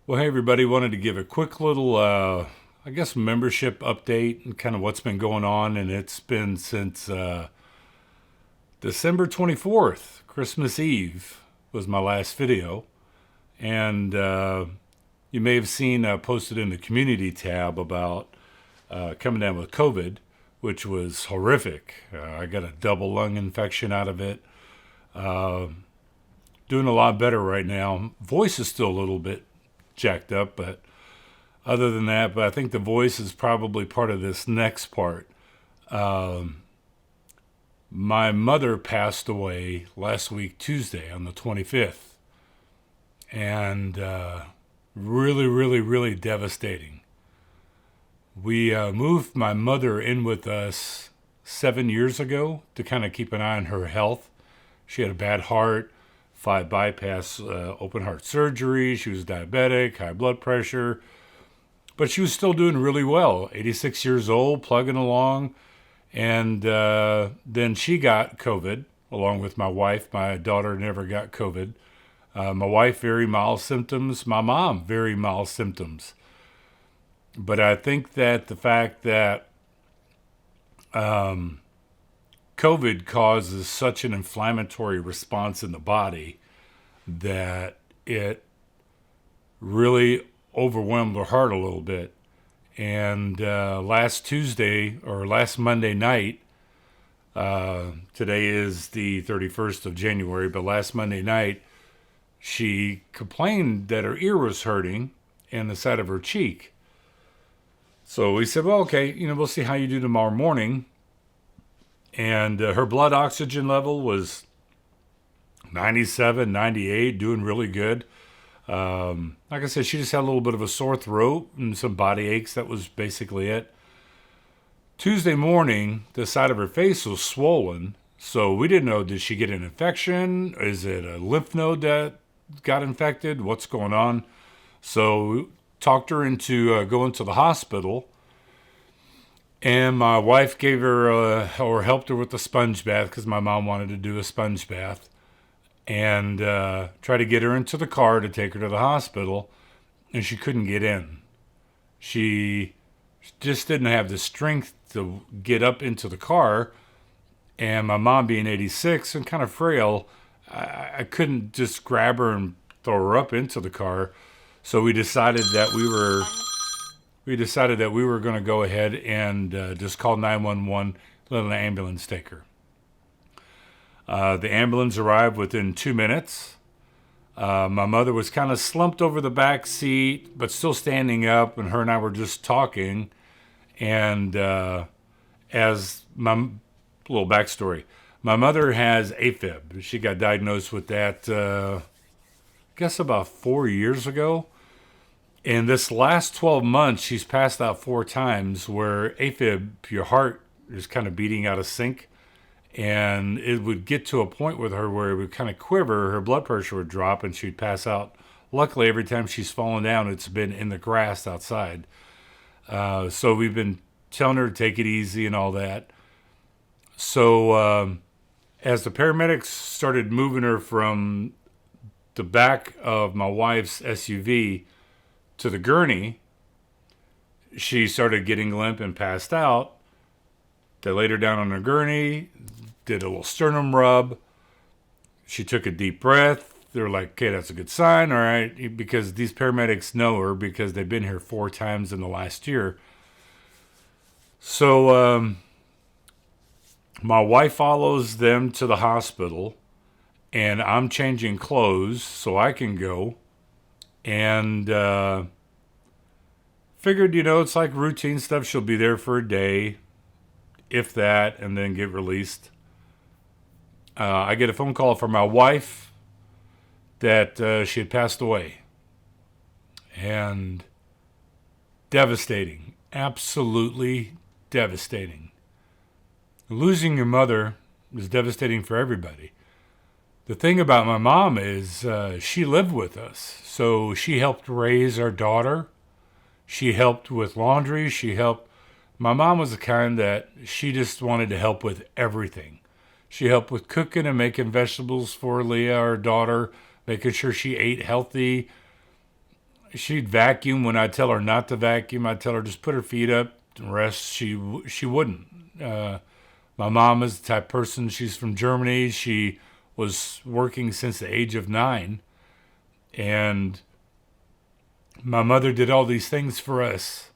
Well, hey everybody, wanted to give a quick little, membership update and kind of what's been going on. And it's been since December 24th, Christmas Eve was my last video. And you may have seen posted in the community tab about coming down with COVID, which was horrific. I got a double lung infection out of it. Uh, Doing a lot better right now. Voice is still a little bit jacked up, but other than that, but I think the voice is probably part of this next part. Um, my mother passed away last week, Tuesday, on the 25th, and really, really, really devastating. We moved my mother in with us 7 years ago to kind of keep an eye on her health. She had a bad heart, 5 bypass open heart surgery. She was diabetic, high blood pressure, but she was still doing really well. 86 years old, plugging along. And then she got COVID along with my wife. My daughter never got COVID. My wife, very mild symptoms. My mom, very mild symptoms. But I think that the fact that um, COVID causes such an inflammatory response in the body that it really overwhelmed her heart a little bit. And last Monday night, today is the 31st of January, but last Monday night, she complained that her ear was hurting and the side of her cheek. So we said, well, okay, we'll see how you do tomorrow morning. And her blood oxygen level was 97, 98, doing really good. Like I said, she just had a little bit of a sore throat and some body aches. That was basically it. Tuesday morning, the side of her face was swollen. So we didn't know, did she get an infection? Is it a lymph node that got infected? What's going on? So we talked her into going to the hospital. And my wife gave her, or helped her with the sponge bath because my mom wanted to do a sponge bath. And try to get her into the car to take her to the hospital. And she couldn't get in. She just didn't have the strength to get up into the car. And my mom being 86 and kind of frail, I couldn't just grab her and throw her up into the car. So we decided that we were going to go ahead and just call 911, let an ambulance take her. The ambulance arrived within 2 minutes. My mother was kind of slumped over the back seat, but still standing up, and her and I were just talking. And as my little backstory, my mother has AFib. She got diagnosed with that, I guess, about 4 years ago. In this last 12 months, she's passed out 4 times where AFib, your heart is kind of beating out of sync. And it would get to a point with her where it would kind of quiver, her blood pressure would drop, and she'd pass out. Luckily, every time she's fallen down, it's been in the grass outside. So we've been telling her to take it easy and all that. So as the paramedics started moving her from the back of my wife's SUV to the gurney, she started getting limp and passed out. They laid her down on a gurney, did a little sternum rub. She took a deep breath. They're like, okay, that's a good sign, all right, because these paramedics know her because they've been here 4 times in the last year. So my wife follows them to the hospital, and I'm changing clothes so I can go. And figured, it's like routine stuff. She'll be there for a day, if that, and then get released. I get a phone call from my wife that she had passed away. And devastating. Absolutely devastating. Losing your mother is devastating for everybody. The thing about my mom is she lived with us. So she helped raise our daughter. She helped with laundry. My mom was the kind that she just wanted to help with everything. She helped with cooking and making vegetables for Leah, our daughter, making sure she ate healthy. She'd vacuum when I tell her not to vacuum. I tell her just put her feet up and rest. She wouldn't. My mom is the type of person. She's from Germany. She was working since the age of 9, and my mother did all these things for us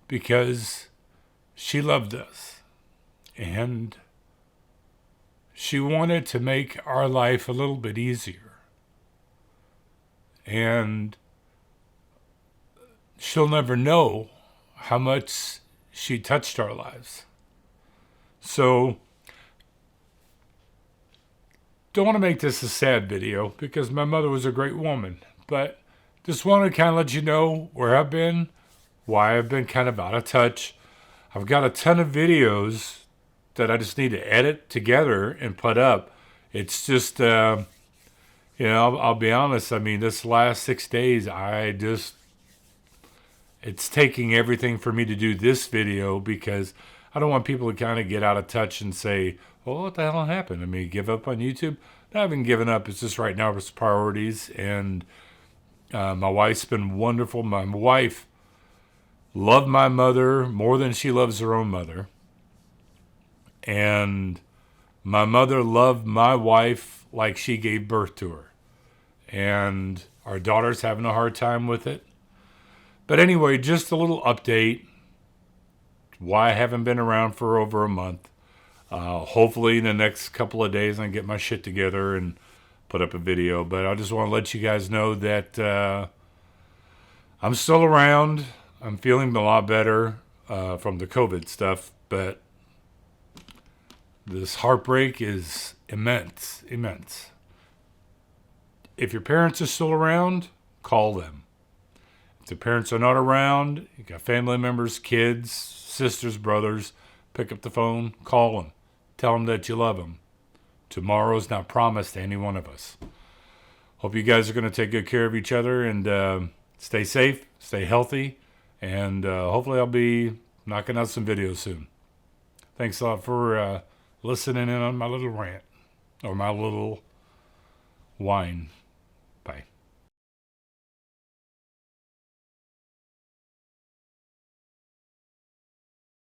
because she loved us, and she wanted to make our life a little bit easier. And she'll never know how much she touched our lives. So, don't want to make this a sad video because my mother was a great woman, but just want to kind of let you know where I've been, why I've been kind of out of touch. I've got a ton of videos that I just need to edit together and put up. It's just, I'll be honest. I mean, this last 6 days, it's taking everything for me to do this video because I don't want people to kind of get out of touch and say, well, what the hell happened? I mean, give up on YouTube? I haven't given up. It's just right now it's priorities. And my wife's been wonderful. My wife loved my mother more than she loves her own mother. And my mother loved my wife like she gave birth to her. And our daughter's having a hard time with it. But anyway, just a little update. Why I haven't been around for over a month. Hopefully in the next couple of days I can get my shit together and put up a video. But I just want to let you guys know that I'm still around. I'm feeling a lot better from the COVID stuff. But this heartbreak is immense. If your parents are still around, call them. If the parents are not around, you got family members, kids, sisters, brothers, pick up the phone, call them. Tell them that you love them. Tomorrow's not promised to any one of us. Hope you guys are going to take good care of each other and stay safe, stay healthy, and hopefully I'll be knocking out some videos soon. Thanks a lot for listening in on my little rant, or my little whine.